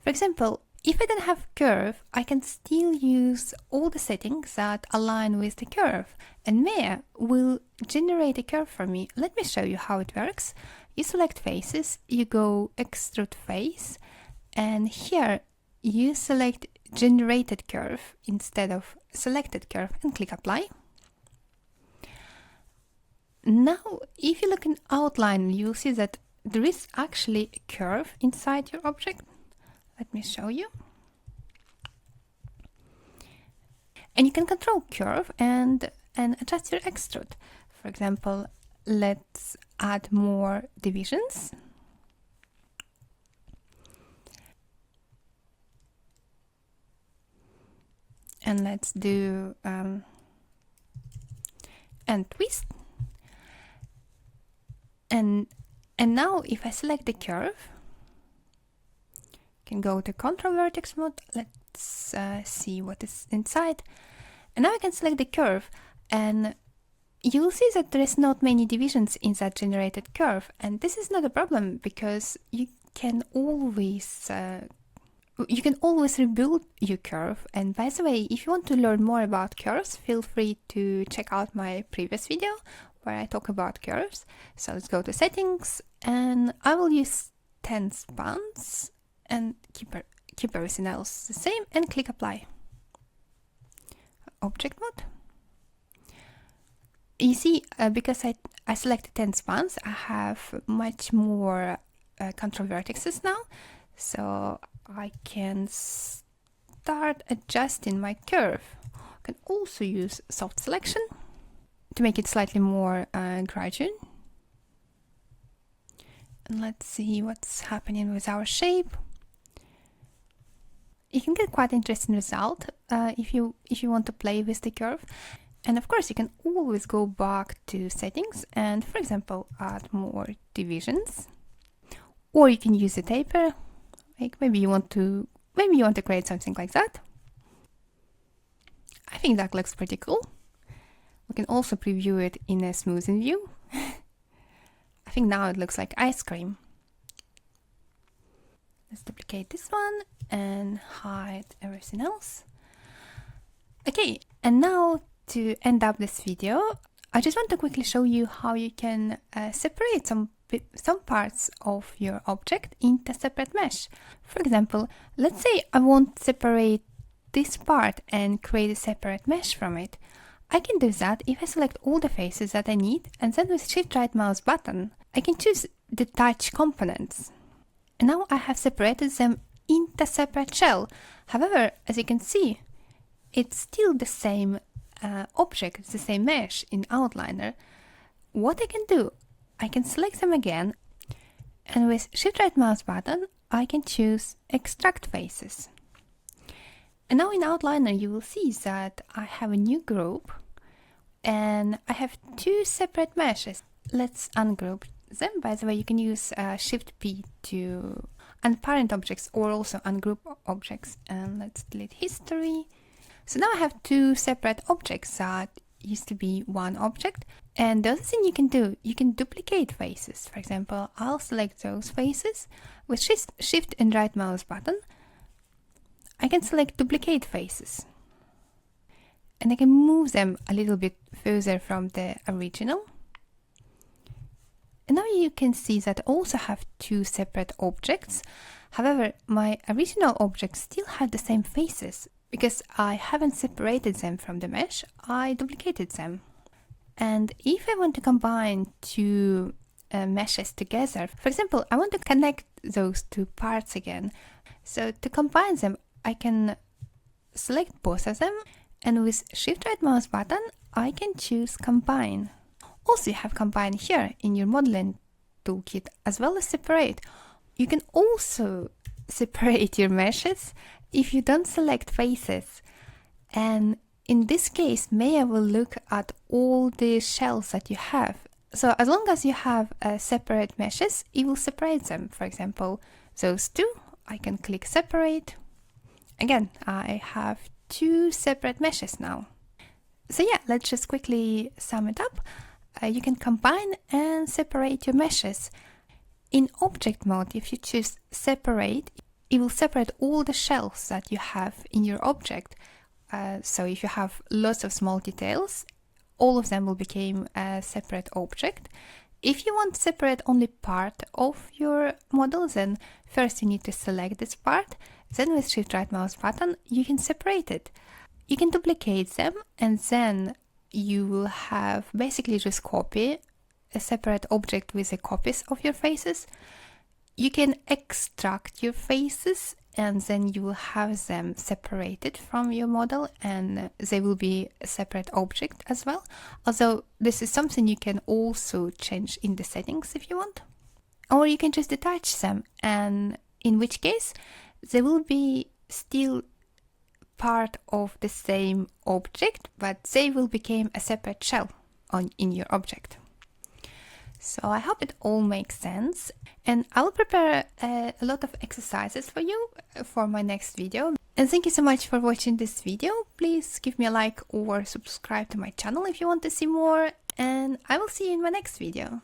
[SPEAKER 1] For example, if I don't have curve, I can still use all the settings that align with the curve, and Maya will generate a curve for me. Let me show you how it works. You select faces, you go extrude face, and here you select generated curve instead of selected curve and click apply. Now, if you look in outline, you'll see that there is actually a curve inside your object. Let me show you. And you can control curve and adjust your extrude. For example, let's add more divisions. And let's do and twist. And now if I select the curve, can go to control vertex mode. Let's see what is inside. And now I can select the curve, and you'll see that there is not many divisions in that generated curve. And this is not a problem because you can always rebuild your curve. And by the way, if you want to learn more about curves, feel free to check out my previous video where I talk about curves. So let's go to settings, and I will use 10 spans and keep everything else the same and click apply. Object mode. You see, because I selected 10 spans, I have much more control vertices now, so I can start adjusting my curve. I can also use soft selection to make it slightly more gradual. And let's see what's happening with our shape. you can get quite interesting result if you want to play with the curve. And of course, you can always go back to settings and, for example, add more divisions. Or you can use a taper. Like maybe you want to create something like that. I think that looks pretty cool. We can also preview it in a smoothing view. I think now it looks like ice cream. Let's duplicate this one and hide everything else. Okay, and now to end up this video, I just want to quickly show you how you can separate some parts of your object into separate mesh. For example, let's say I want to separate this part and create a separate mesh from it. I can do that if I select all the faces that I need, and then with Shift right mouse button, I can choose detach components. And now I have separated them into separate shell. However, as you can see, it's still the same object, it's the same mesh in Outliner. What I can do, I can select them again, and with Shift right mouse button, I can choose extract faces. And now in Outliner, you will see that I have a new group, and I have two separate meshes. Let's ungroup them. By the way, you can use Shift P to unparent objects or also ungroup objects. And let's delete history. So now I have two separate objects that used to be one object. And the other thing you can do, you can duplicate faces. For example, I'll select those faces with Shift and right mouse button. I can select duplicate faces. And I can move them a little bit further from the original. And now you can see that I also have two separate objects. However, my original objects still have the same faces. Because I haven't separated them from the mesh, I duplicated them. And if I want to combine two meshes together, for example, I want to connect those two parts again. So to combine them, I can select both of them, and with Shift right mouse button, I can choose combine. Also, you have combine here in your modeling toolkit, as well as separate. You can also separate your meshes if you don't select faces. And in this case, Maya will look at all the shells that you have. So as long as you have separate meshes, it will separate them. For example, those two, I can click separate. Again, I have two separate meshes now. So yeah, let's just quickly sum it up. You can combine and separate your meshes. In object mode, if you choose separate, it will separate all the shells that you have in your object. So if you have lots of small details, all of them will become a separate object. If you want to separate only part of your model, then first you need to select this part. Then with Shift right mouse button, you can separate it. You can duplicate them, and then you will have basically just copy a separate object with the copies of your faces. You can extract your faces, and then you will have them separated from your model, and they will be a separate object as well. Although this is something you can also change in the settings if you want. Or you can just detach them, and in which case they will be still part of the same object, but they will become a separate shell in your object. So I hope it all makes sense, and I'll prepare a lot of exercises for you for my next video. And thank you so much for watching this video. Please give me a like or subscribe to my channel if you want to see more, and I will see you in my next video.